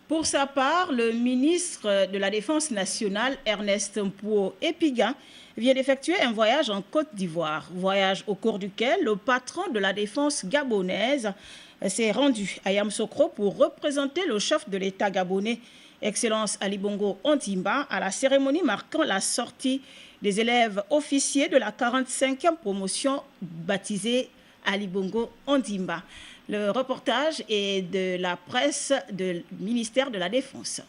Pour sa part, le ministre de la Défense nationale, Ernest Mpouo-Epiga, vient d'effectuer un voyage en Côte d'Ivoire. Voyage au cours duquel le patron de la défense gabonaise s'est rendu à Yamoussoukro pour représenter le chef de l'État gabonais, Excellence Ali Bongo Ondimba, à la cérémonie marquant la sortie des élèves officiers de la 45e promotion baptisée Ali Bongo Ondimba. Le reportage est de la presse du ministère de la Défense.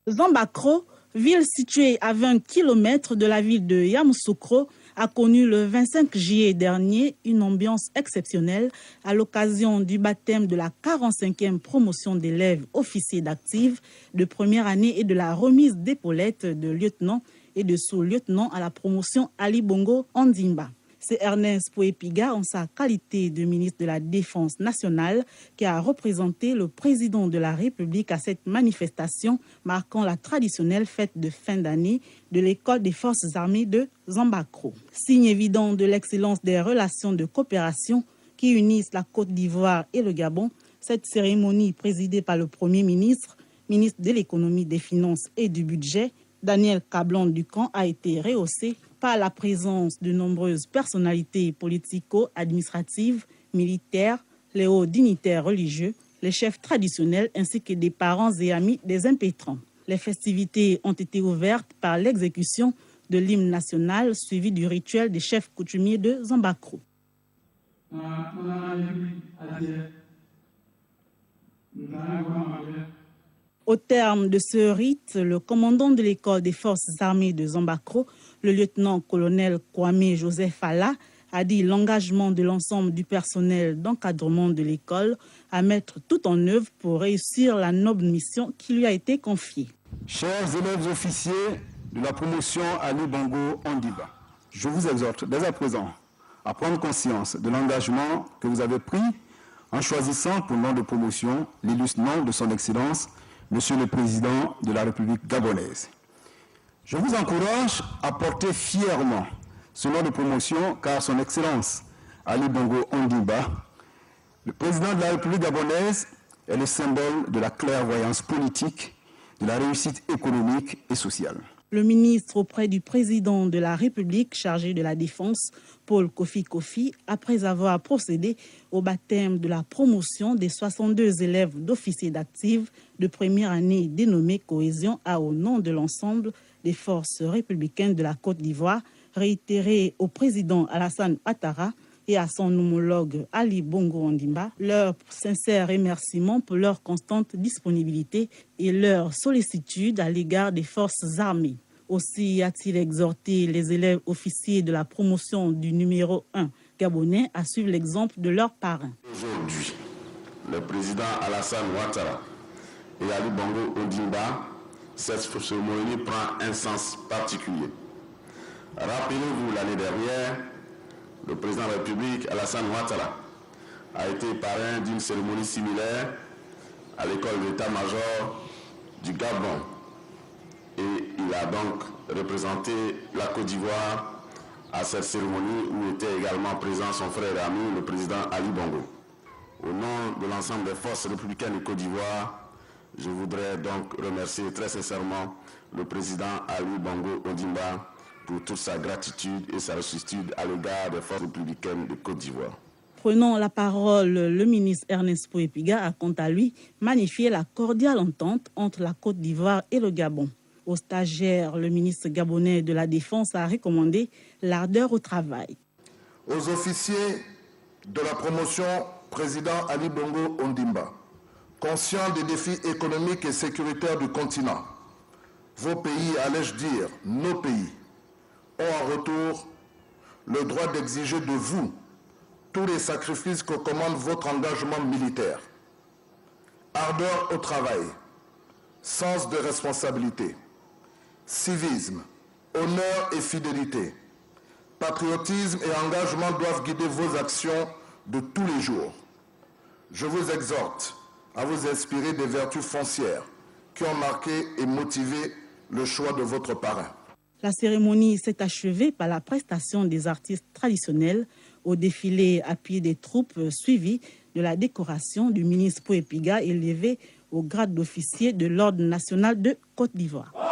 Zambakro, ville située à 20 km de la ville de Yamoussoukro, a connu le 25 juillet dernier une ambiance exceptionnelle à l'occasion du baptême de la 45e promotion d'élèves officiers d'actifs de première année et de la remise d'épaulettes de lieutenant et de sous-lieutenant à la promotion Ali Bongo Ondimba. C'est Ernest Mpouo-Epiga, en sa qualité de ministre de la Défense nationale, qui a représenté le président de la République à cette manifestation marquant la traditionnelle fête de fin d'année de l'école des forces armées de Zambakro. Signe évident de l'excellence des relations de coopération qui unissent la Côte d'Ivoire et le Gabon, cette cérémonie présidée par le Premier ministre, ministre de l'économie, des finances et du budget, Daniel Kablan-Dukan, a été rehaussée par la présence de nombreuses personnalités politico-administratives, militaires, les hauts dignitaires religieux, les chefs traditionnels ainsi que des parents et amis des impétrants. Les festivités ont été ouvertes par l'exécution de l'hymne national suivi du rituel des chefs coutumiers de Zambakro. Au terme de ce rite, le commandant de l'école des forces armées de Zambakro, le lieutenant-colonel Kwame Joseph Alla, a dit l'engagement de l'ensemble du personnel d'encadrement de l'école à mettre tout en œuvre pour réussir la noble mission qui lui a été confiée. Chers élèves officiers de la promotion Ali Bongo Ondimba, je vous exhorte dès à présent à prendre conscience de l'engagement que vous avez pris en choisissant pour nom de promotion l'illustre nom de son Excellence, Monsieur le Président de la République gabonaise. Je vous encourage à porter fièrement ce nom de promotion car son Excellence Ali Bongo Ondimba, le Président de la République gabonaise, est le symbole de la clairvoyance politique, de la réussite économique et sociale. Le ministre auprès du président de la République chargé de la Défense, Paul Kofi, après avoir procédé au baptême de la promotion des 62 élèves d'officiers d'actifs de première année dénommés Cohésion, a au nom de l'ensemble des forces républicaines de la Côte d'Ivoire réitéré au président Alassane Ouattara et à son homologue Ali Bongo Ondimba leur sincère remerciement pour leur constante disponibilité et leur sollicitude à l'égard des forces armées. Aussi a-t-il exhorté les élèves officiers de la promotion du numéro 1 gabonais à suivre l'exemple de leurs parrains. Aujourd'hui, le président Alassane Ouattara et Ali Bongo Ondimba, cette cérémonie prend un sens particulier. Rappelez-vous, l'année dernière, le président de la République, Alassane Ouattara, a été parrain d'une cérémonie similaire à l'école d'état-major du Gabon. Et il a donc représenté la Côte d'Ivoire à cette cérémonie où était également présent son frère et ami, le président Ali Bongo. Au nom de l'ensemble des forces républicaines de Côte d'Ivoire, je voudrais donc remercier très sincèrement le président Ali Bongo Ondimba pour toute sa gratitude et sa sollicitude à l'égard des forces républicaines de Côte d'Ivoire. Prenant la parole, le ministre Ernest Mpouo-Epiga a quant à lui magnifié la cordiale entente entre la Côte d'Ivoire et le Gabon. Aux stagiaires, le ministre gabonais de la Défense a recommandé l'ardeur au travail. Aux officiers de la promotion, président Ali Bongo Ondimba, conscient des défis économiques et sécuritaires du continent, vos pays, allais-je dire, nos pays, ont en retour le droit d'exiger de vous tous les sacrifices que commande votre engagement militaire. Ardeur au travail, sens de responsabilité, civisme, honneur et fidélité, patriotisme et engagement doivent guider vos actions de tous les jours. Je vous exhorte à vous inspirer des vertus foncières qui ont marqué et motivé le choix de votre parrain. La cérémonie s'est achevée par la prestation des artistes traditionnels au défilé à pied des troupes suivi de la décoration du ministre Pouépiga élevé au grade d'officier de l'Ordre national de Côte d'Ivoire.